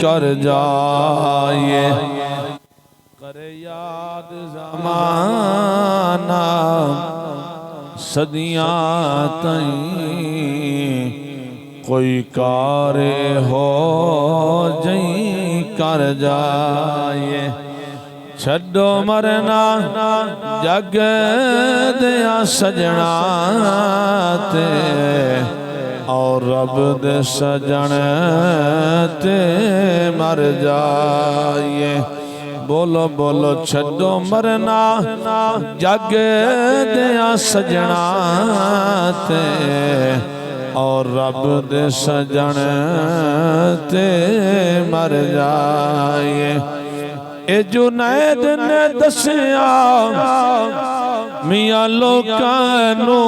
کر جائے کرے یاد زمانہ صدیاں تائیں کوئی کار ہو جائیں کر جائے چھڈو مرنا جگ دیا سجنا تے اور رب دے سجن تے مر جائے بولو بولو چھڈو مرنا جگ دیا سجنا تے اور رب دے سجن تے مر جائے اے جنید نے دسیا میاں لوکانو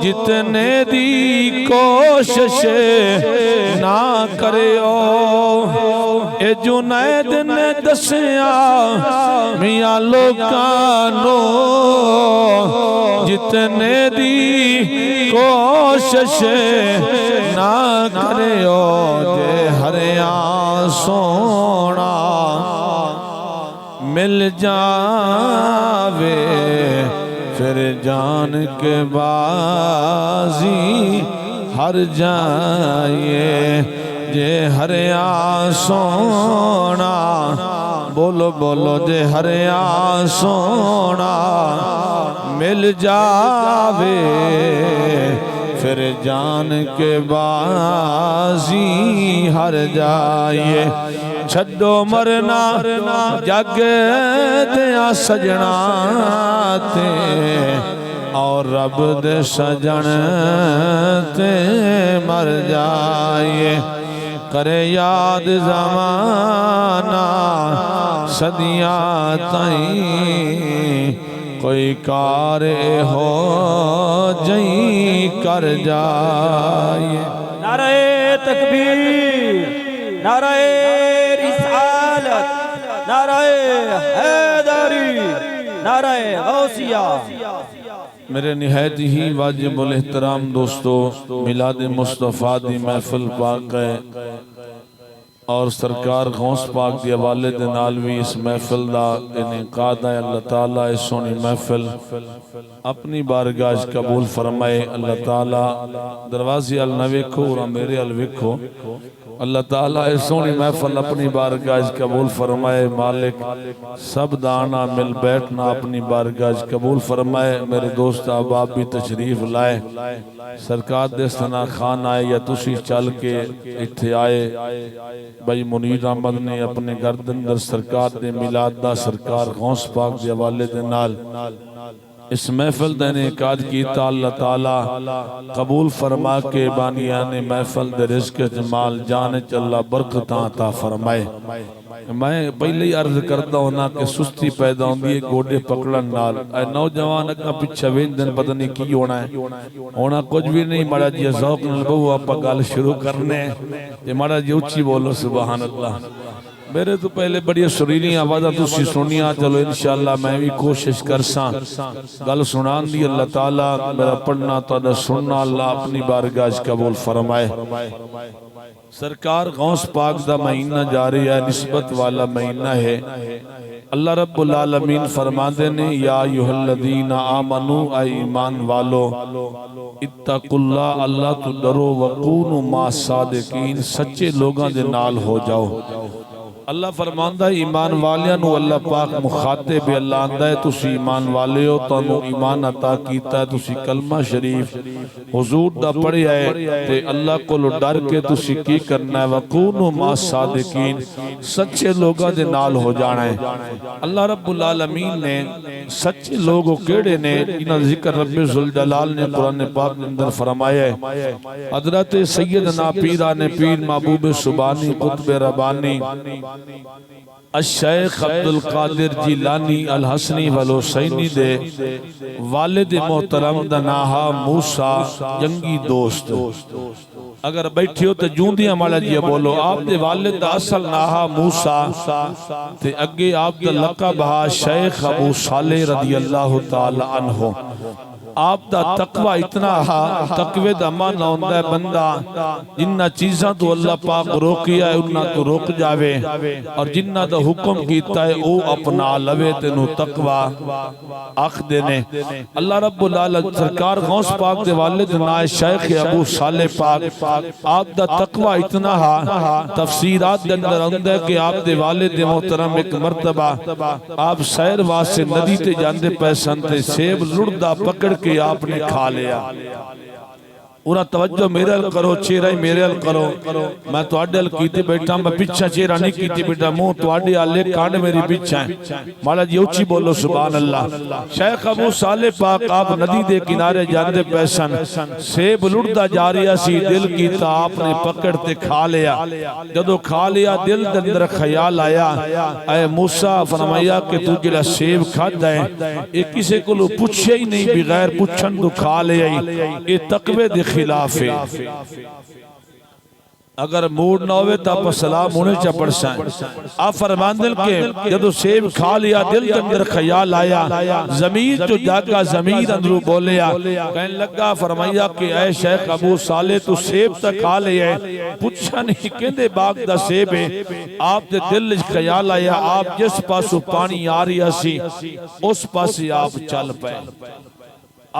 جتنے دی کوشش نہ کریو اے جنید نے دسیا میاں لوکانو جتنے دی کوشش نہ کریو جے ہریاں سونا مل جاوے پھر جان کے بازی ہر جائے جے ہریاں سونا بولو بولو جے ہریاں سونا مل جاوے پھر جان کے بازی ہر جائے چھڈو مرنا جگ دیا سجنا تے اور رب دے سجن تے مر جائے کرے یاد زمانہ صدیاں تائیں کوئی کار ہو جائیں کر جائے نعرہ تکبیر نعرہ رسالت نعرہ حیدری نعرہ غوثیہ میرے نہایت ہی واجب الاحترام دوستو میلاد مصطفیٰ دی محفل پاک ہے اور سرکار غوث پاک دی حوالے دے نال بھی اس محفل دا انعقاد ہے اللہ تعالیٰ اس سونی محفل اپنی بارگاہ قبول فرمائے اللہ تعالیٰ دروازی النویکھو اور میرے الویکھو اللہ تعالیٰ اس سونی محفل اپنی بارگاہ قبول فرمائے مالک سب دانا مل بیٹھنا اپنی بارگاہ قبول فرمائے میرے دوست احباب بھی تشریف لائے سرکار دے ثنا خان آئے یا تسی چل کے اتھے آئے بھائی منیر احمد نے اپنے گردن در سرکار دے میلاد دا سرکار غوث پاک دے حوالے دے نال اس محفل دے انعقاد کیتا اللہ تعالیٰ قبول فرما کے بانیان محفل دے رزق جمال جانچ اللہ برکتاں عطا فرمائے میں پہلے ہی عرض کرتا ہونا کہ سستی پیدا ہوندی ہے گوڑے پکڑن نال اے نوجوان اگا پچھا وین دن پتہ نہیں کی ہونا ہے ہونا کچھ بھی نہیں مڑا جی ذوق نال بہو آپ گال شروع کرنے یہ مڑا جی اچھی بولو سبحان اللہ میرے تو پہلے بڑی سرینی آوازہ تسی سنیا چلو انشاءاللہ میں بھی کوشش کرساں گل سنان دی اللہ تعالیٰ میرا پڑھنا تا سننا اللہ اپنی بارگاہ قبول فرمائے سرکار غوث پاک دا مہینہ جاری ہے نسبت والا مہینہ ہے اللہ رب العالمین فرماندے نے یا ایھا الذین آمنو اے ایمان والو اتقوا اللہ اللہ تو ڈرو وکونوا مع الصادقین سچے لوگاں دے نال ہو جاؤ اللہ فرماندہ ایمان والیاں نو اللہ پاک مخاطب اللہ آندہ ہے تسی ایمان والے ہو تو انو ایمان عطا کیتا ہے تسی کلمہ شریف حضور دا پڑھے آئے تے اللہ کو ڈر کے تسی کی کرنا ہے وَقُونُوا مَا صادقین سچے لوگاں دے نال ہو جانا ہے اللہ رب العالمین نے سچے لوگوں کیڑے نے انہا ذکر رب ذوالجلال نے قرآن پاک نے اندر فرمایا ہے حضرت سیدنا پیران پیر محبوب سبحانی قطب ربانی الشیخ عبدالقادر جیلانی الحسنی والحسینی دے والد محترم دا ناہا موسیٰ جنگی دوست اگر بیٹھی ہو تو جوندیاں مالا جی بولو آپ دے والد دا اصل ناہا موسیٰ تے اگے آپ دا لقب ہا شیخ ابو صالح رضی اللہ تعالی عنہ آپ دا تقوی اتنا ہا تقوی دا معنی ہوندا ہے بندہ جنہ چیزاں تو اللہ پاک روکیا ہے انہاں تو روک جاوے اور جنہ دا حکم کیتا ہے او اپنا لوے تینو تقوی آخ دینے اللہ رب العالمین سرکار غوث پاک دے والد نائے شیخ ابو صالح پاک آپ دا تقوی اتنا ہا تفسیرات دے اندر ہوندا ہے کہ آپ دے والد محترم ایک مرتبہ آپ سیر واسطے ندی تے جاندے پیسن تے سیب لڑدا پکڑ کے آپ نے کھا لیا انہاں توجہ میرے حل کرو چہرہ میرے حل کرو میں تو آڈے حل کیتے بیٹھا میں پچھا چہرہ نہیں کیتے بیٹھا منہ تو آڈے آلے کانڈ میری پچھا ہیں مالا جی اوچی بولو سبحان اللہ شیخ ابو صالح پاک آپ ندی دے کنارے جاندے پیسن سیب لڑدا جاریا سی دل کیتا آپ نے پکڑتے کھا لیا جدو کھا لیا دل دندر خیال آیا اے موسیٰ فرمایا کہ تو جلہ سیب کھاد ہے ایک کسے کو لو پوچھے ہی نہیں بغیر پوچھن تو کھا لیا یہ تقوی دے خلاف ہے اگر موڈ نہ ہوئے تو آپ سلام ہونے چا پڑھ سائیں آپ فرمان دل کے جدو سیب کھا لیا دل کے اندر خیال آیا زمین جو جاگا زمین اندرو بولیا کہنے لگا فرمایا کہ اے شیخ ابو صالح تو سیب تک کھا لیا ہے پوچھا نہیں کہندے باغ دا سیب ہے آپ دے دل خیال آیا آپ جس پاسو پانی آ رہی سی اس پاسی آپ چل پائے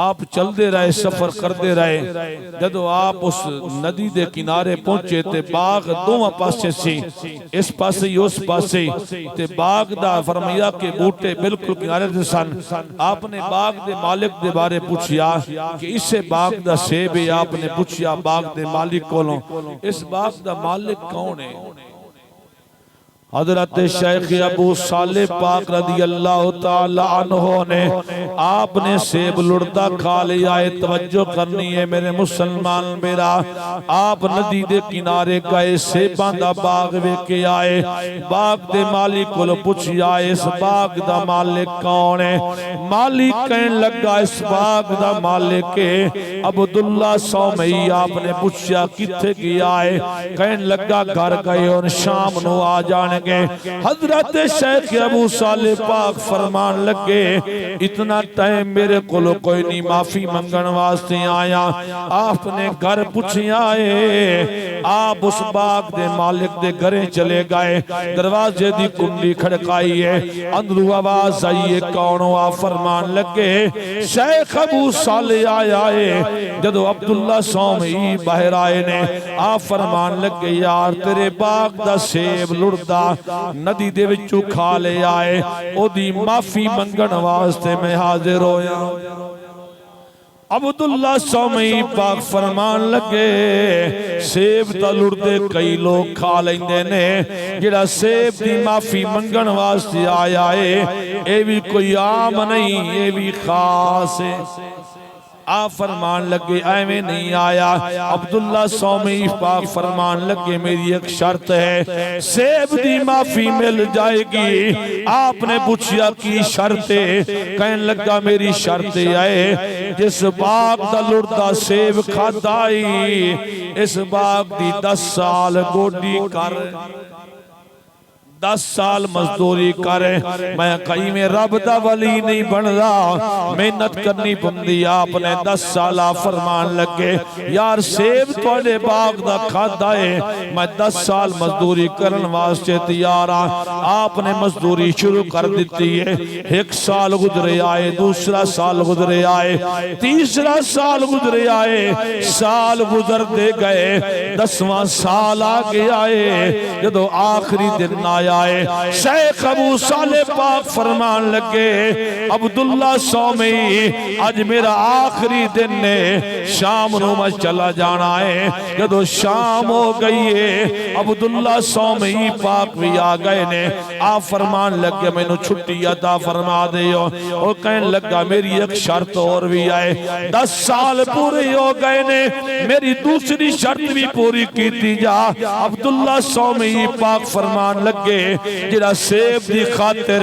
آپ چل دے رہے سفر کر دے رہے جدو آپ اس ندی دے کنارے پہنچے تے باغ دو پاسے سی اس پاسے ہی اس پاسے تے باغ دا فرمایا کہ بوٹے بالکل کنارے دے سن آپ نے باغ دے مالک دے بارے پوچھیا کہ اسے باغ دا سیب ہے آپ نے پوچھیا باغ دے مالک کولوں اس باغ دا مالک کون ہے حضرت شیخ ابو صالح پاک رضی اللہ تعالی عنہ نے آپ نے سیب لڑدا کھا لیا ہے توجہ کرنی ہے میرے مسلمان میرا آپ ندی دے کنارے گئے سیبان دا باغ وے کے آئے باغ دے مالک کو پوچھیا اس باغ دا مالک کون ہے مالک کہنے لگا اس باغ دا مالک ہے عبداللہ سومی آپ نے پوچھیا کتھے گیا ہے کہنے لگا گھر گئے اور شام نو آ جانے حضرت شیخ ابو صالح پاک فرمان لگے اتنا ٹائم میرے کولو کوئی نہیں معافی منگن واسطے آیا آپ نے گھر پوچھیں آئے آپ اس باغ دے مالک دے گھریں چلے گئے دروازے دی کنڈی کھڑکائی ہے اندرو آواز آئیے کونوں آپ فرمان لگے شیخ ابو صالح آیا ہے جدو عبداللہ سومی باہر آئے نے آپ فرمان لگے یار تیرے باغ دا سیب لڑدا ندی دے وچوں کھا لے آئے او دی معافی منگن واسطے میں حاضر ہویا عبداللہ سومی پاک فرمان لگے سیب تا لڑدے کئی لوگ کھا لیندے نے جڑا سیب دی معافی منگن واسطے آیا ہے اے بھی کوئی عام نہیں اے بھی خاص ہے آپ فرمان لگے ایویں نہیں آیا عبداللہ سومی پاک فرمان لگے میری ایک شرط ہے سیب دی معافی مل جائے گی آپ نے پوچھیا کی شرط ہے کہنے لگا میری شرط ہے جس باغ دا لڑدا سیب کھادائی اس باغ دی 10 سال گوڈی کر 10 سال مزدوری کرے میں کئی میں رب دا ولی نہیں بن رہا محنت کرنی پندی آپ نے 10 سالہ فرمان لگے یار سیب توڑے باغ دا کھادا ہے میں 10 سال مزدوری کرن واسطے تیارا آپ نے مزدوری شروع کر دیتی ہے 1 سال گزرے آئے دوسرا سال گزرے آئے تیسرا سال گزرے آئے سال گزر دے گئے 10واں سال آگے آئے جدو آخری دن آئے شیخ ابو صالح پاک فرمان لگے عبداللہ سومی آج میرا آخری دن نے شام نو میں چلا جانا ہے جدو شام ہو گئی ہے عبداللہ سومی پاک بھی آگئے نے آپ فرمان لگے میں نے چھٹی عطا فرما دے اور کہنے لگا میری ایک شرط اور بھی آئے 10 سال پورے ہو گئے نے میری دوسری شرط بھی پوری کیتی جا عبداللہ سومی پاک فرمان لگے جڑا سیب دی خاطر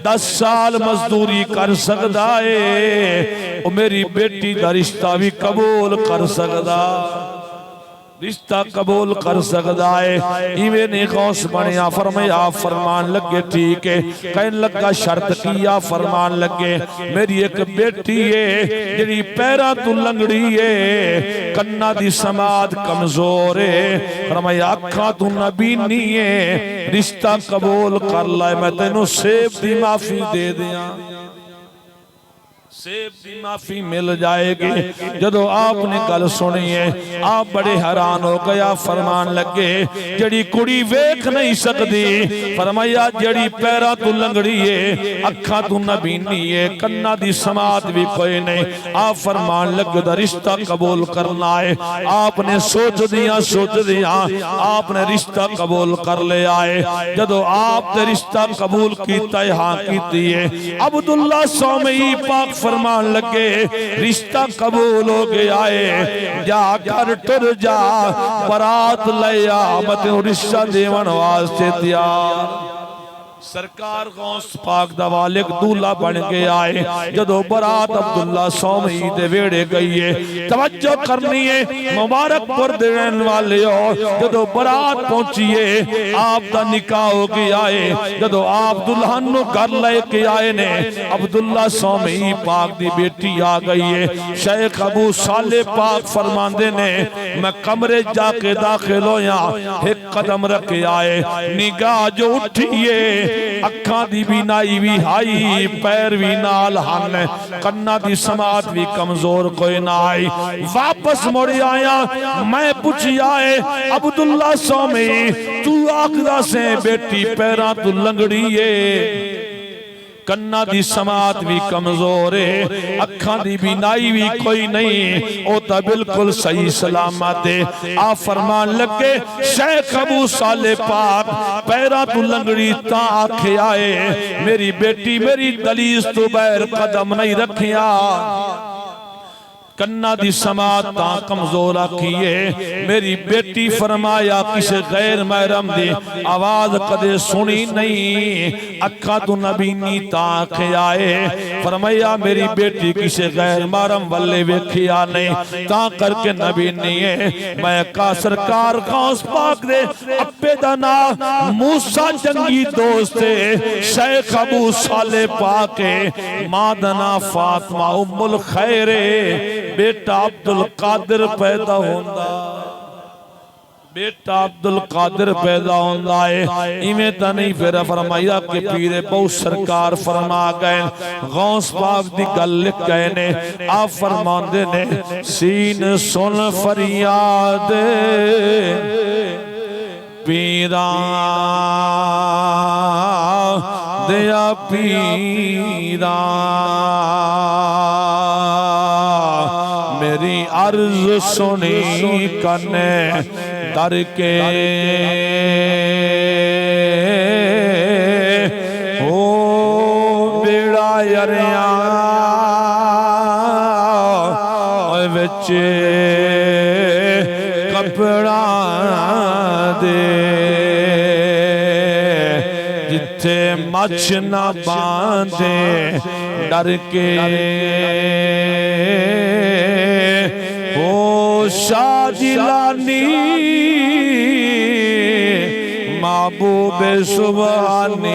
10 سال مزدوری کر سکدا ہے او میری بیٹی دا رشتہ بھی قبول کر سکدا رشتہ قبول کر سکتا ہے ایویں نہیں غوث بنیا فرمایا فرمان لگے ٹھیک ہے کہن لگا شرط کیا فرمان لگے میری ایک بیٹی ہے جڑی پیرا تو لنگڑی ہے کنا دی سماعت کمزور ہے فرمایا اکھاں تو نبینی ہے رشتہ قبول کر لائے میں تینوں سیب دی معافی دے دیاں سیب دی معافی مل جائے گی جدو آپ نے گل سنی ہے آپ بڑے حیران ہو گیا فرمان لگے جڑی کڑی ویکھ نہیں سکتی فرمایا جڑی پیرا تو لنگڑی ہے اکھاں تو نبینی ہے کنا دی سماعت بھی کوئی نہیں آپ فرمان لگے دا رشتہ قبول کرنا ہے آپ نے سوچ دیا آپ نے رشتہ قبول کر لے آئے جدو آپ نے رشتہ قبول کیتا ہے ہاں کیتی ہے عبداللہ سومی پاک فرمان لگے رشتہ قبول ہو گیا ہے جا کر ٹر جا برات لیا مت رشتہ دیون واسطے تیار سرکار غوث پاک دا والد دولہ بن کے آئے جدو برات عبداللہ سومی دے ویڑے گئی ہے توجہ کرنی ہے مبارک پر دین والے ہو جدو برات پہنچیے آپ دا نکاح ہو کے آئے جدو آپ دلہن نو گھر لے کے آئے نے عبداللہ سومی پاک دی بیٹی آ گئی ہے شیخ ابو صالح پاک فرمان دے نے میں کمرے جا کے داخل ہو یا ایک قدم رکھ کے آئے نگاہ جو اٹھئیے اکھاں دی بھی نائی بھی ہائی پیر بھی نال ہن کنا دی سماعت بھی کمزور کوئی نہ آئی واپس موڑی آیا میں پوچھی آئے عبداللہ سومی تو آقدہ سے بیٹی پیران تو لنگڑی ہے کنا دی سماعت بھی کمزور ہے اکھاں دی بینائی بھی کوئی نہیں او تا بالکل صحیح سلامت ہے آپ فرمان لگے شیخ ابو صالح پاک پیرا تو لنگڑی تا آکھے آئے میری بیٹی میری دلیز تو بیر قدم نہیں رکھیا کنا دی سماعت تا کمزور آکھیے میری بیٹی فرمایا کسی غیر محرم دی آواز کدے سنی نہیں اکھا تو نبینی تا آکھے آئے فرمایا میری بیٹی کسی غیر محرم والے ویکھیا نہیں تا کر کے نبینی ہے میں کا سرکار غوث پاک دے اپے دنا موسیٰ جنگی دوستے شیخ ابو صالح پاک مادنا فاطمہ ام الخیر بیٹا عبدالقادر پیدا ہوندہ بیٹا عبدالقادر پیدا ہوندہ ہے ایمیں تا نہیں پھر فرمایا کہ پیر بہت سرکار فرما گئے غوث پاک دی گل لکھ گئے نے آپ فرمان دے نے سین سن فریاد پیران دیا پیران میری عرض سنی کنے در کے او بیڑا یریاں وچے کپڑا دے جتھے مچھ نہ باندھے ڈر کے او شاہ جیلانی محبوب سبحانی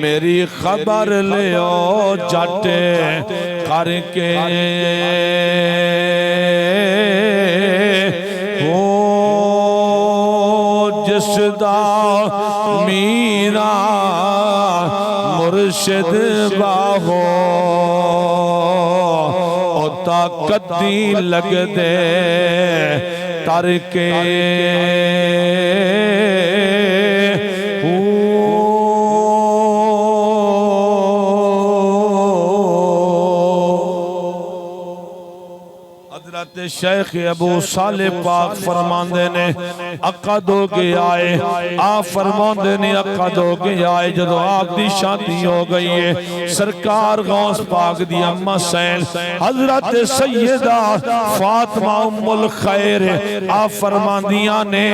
میری خبر لیو جٹ کر کے او جس دا میرا مرشد باہو تا کدی لگ دے تر کے حضرت شیخ ابو صالح پاک فرماندے نے عقد ہو کے آئے آپ فرماندے نے عقد ہو کے آئے جدو آپ دی شادی ہو گئی ہے سرکار غوث پاک دی امہ سین حضرت سیدہ فاطمہ ام الخیر آپ فرماندیاں نے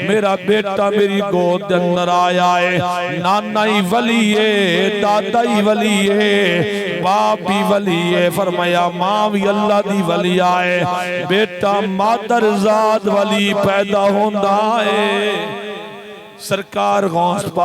میرا بیٹا میری گود اندر آیا ہے نانا ہی ولی ہے دادا ہی ولی ہے باپ بھی ولی ہے فرمایا ماں بھی اللہ دی ولی آئے ہے بیٹا مادر ذات ولی پیدا ہوندا ہے سرکار غوث پاک